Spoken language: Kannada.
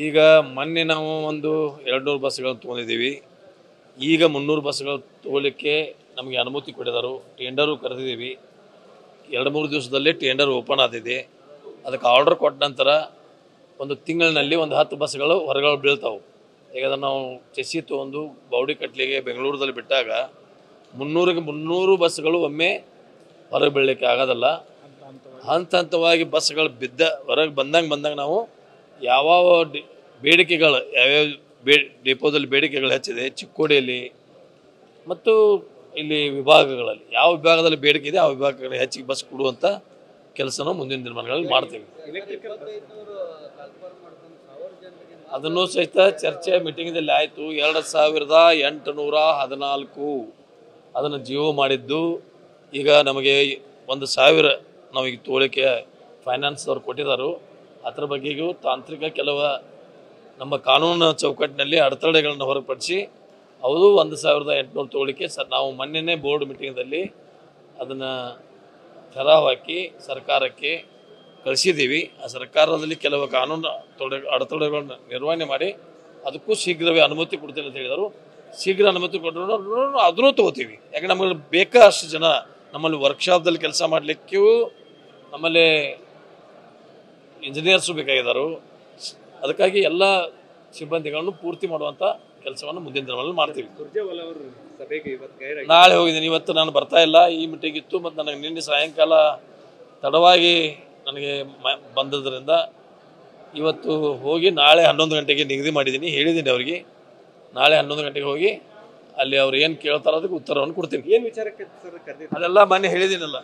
ಈಗ ಮೊನ್ನೆ ನಾವು ಒಂದು 200 ಬಸ್ಗಳನ್ನು ತೊಗೊಂಡಿದ್ದೀವಿ. ಈಗ 300 ಬಸ್ಗಳು ತಗೊಳ್ಳಿಕ್ಕೆ ನಮಗೆ ಅನುಮತಿ ಕೊಟ್ಟಿದ್ದಾರೆ. ಟೆಂಡರು ಕರೆದಿದ್ದೀವಿ. 2-3 ದಿವಸದಲ್ಲಿ ಟೆಂಡರ್ ಓಪನ್ ಆದಿದೆ. ಅದಕ್ಕೆ ಆರ್ಡರ್ ಕೊಟ್ಟ ನಂತರ ಒಂದು ತಿಂಗಳಿನಲ್ಲಿ ಒಂದು 10 ಬಸ್ಗಳು ಹೊರಗಳು ಬೀಳ್ತಾವೆ. ಈಗ ಅದನ್ನು ನಾವು ಚೆಸ್ಸಿ ತೊಗೊಂಡು ಬೌಡಿ ಕಟ್ಲಿಗೆ ಬೆಂಗಳೂರಲ್ಲಿ ಬಿಟ್ಟಾಗ 300ಕ್ಕೆ 300 ಬಸ್ಗಳು ಒಮ್ಮೆ ಹೊರಗೆ ಬೀಳಲಿಕ್ಕೆ ಆಗೋದಲ್ಲ. ಹಂತ ಹಂತವಾಗಿ ಬಸ್ಗಳು ಹೊರಗೆ ಬಂದಂಗೆ ನಾವು ಯಾವ್ಯಾವ ಬೇಡಿಕೆಗಳು ಯಾವ್ಯಾವ ಡಿಪೋದಲ್ಲಿ ಬೇಡಿಕೆಗಳು ಹೆಚ್ಚಿದೆ, ಚಿಕ್ಕೋಡಿಯಲ್ಲಿ ಮತ್ತು ಇಲ್ಲಿ ವಿಭಾಗಗಳಲ್ಲಿ ಯಾವ ವಿಭಾಗದಲ್ಲಿ ಬೇಡಿಕೆ ಇದೆ ಆ ವಿಭಾಗಗಳಲ್ಲಿ ಹೆಚ್ಚಿಗೆ ಬಸ್ ಕೊಡುವಂಥ ಕೆಲಸನ ಮುಂದಿನ ದಿನಮಾನಗಳಲ್ಲಿ ಮಾಡ್ತೀವಿ. ಅದನ್ನು ಸಹಿತ ಚರ್ಚೆ ಮೀಟಿಂಗ್ದಲ್ಲಿ ಆಯಿತು. 2814 ಅದನ್ನು ಜಿಯೋ ಮಾಡಿದ್ದು. ಈಗ ನಮಗೆ 1000 ನಾವೀಗ ತೋಳಿಕೆ ಫೈನಾನ್ಸ್ದವ್ರು ಕೊಟ್ಟಿದ್ದಾರೆ. ಅದರ ಬಗ್ಗೆಗೂ ತಾಂತ್ರಿಕ ಕೆಲವು ನಮ್ಮ ಕಾನೂನು ಚೌಕಟ್ಟಿನಲ್ಲಿ ಅಡೆತಡೆಗಳನ್ನು ಹೊರಪಡಿಸಿ ಅವರು 1800 ತೋಳಿಕೆ ನಾವು ಮೊನ್ನೆನೇ ಬೋರ್ಡ್ ಮೀಟಿಂಗ್ದಲ್ಲಿ ಅದನ್ನು ಠರಾವ್ ಹಾಕಿ ಸರ್ಕಾರಕ್ಕೆ ಕಳಿಸಿದ್ದೀವಿ. ಆ ಸರ್ಕಾರದಲ್ಲಿ ಕೆಲವು ಕಾನೂನು ಅಡೆತಡೆಗಳನ್ನು ನಿರ್ವಹಣೆ ಮಾಡಿ ಅದಕ್ಕೂ ಶೀಘ್ರವೇ ಅನುಮತಿ ಕೊಡ್ತೀನಿ ಅಂತ ಹೇಳಿದರು. ಶೀಘ್ರ ಅನುಮತಿ ಕೊಟ್ಟರು ಅದನ್ನು ತೊಗೋತೀವಿ. ಯಾಕೆ ನಮಗೆ ಬೇಕಾದಷ್ಟು ಜನ ನಮ್ಮಲ್ಲಿ ವರ್ಕ್ಶಾಪ್ದಲ್ಲಿ ಕೆಲಸ ಮಾಡಲಿಕ್ಕೂ ನಮ್ಮಲ್ಲಿ ಇಂಜಿನಿಯರ್ಸು ಬೇಕಾಗಿದ್ದಾರೆ. ಅದಕ್ಕಾಗಿ ಎಲ್ಲ ಸಿಬ್ಬಂದಿಗಳನ್ನು ಪೂರ್ತಿ ಮಾಡುವಂಥ ಕೆಲಸವನ್ನು ಮುಂದಿನ ದಿನಗಳಲ್ಲಿ ಮಾಡ್ತೀವಿ. ನಾಳೆ ಹೋಗಿದ್ದೀನಿ. ಇವತ್ತು ನಾನು ಬರ್ತಾ ಇಲ್ಲ, ಈ ಮೀಟಿಂಗ್ ಇತ್ತು. ಮತ್ತು ನನಗೆ ನಿನ್ನೆ ಸಾಯಂಕಾಲ ತಡವಾಗಿ ನನಗೆ ಬಂದದ್ರಿಂದ ಇವತ್ತು ಹೋಗಿ ನಾಳೆ 11 ಗಂಟೆಗೆ ನಿಗದಿ ಮಾಡಿದ್ದೀನಿ. ಹೇಳಿದ್ದೀನಿ ಅವರಿಗೆ ನಾಳೆ 11 ಗಂಟೆಗೆ ಹೋಗಿ ಅಲ್ಲಿ ಅವ್ರು ಏನು ಕೇಳ್ತಾರೋ ಅದಕ್ಕೆ ಉತ್ತರವನ್ನು ಕೊಡ್ತೀನಿ. ಏನು ವಿಚಾರಕ್ಕೆ ಸರ್ ಕರೆದಿದ್ದೀರಿ? ಅದೆಲ್ಲ ಮೊನ್ನೆ ಹೇಳಿದ್ದೀನಲ್ಲ.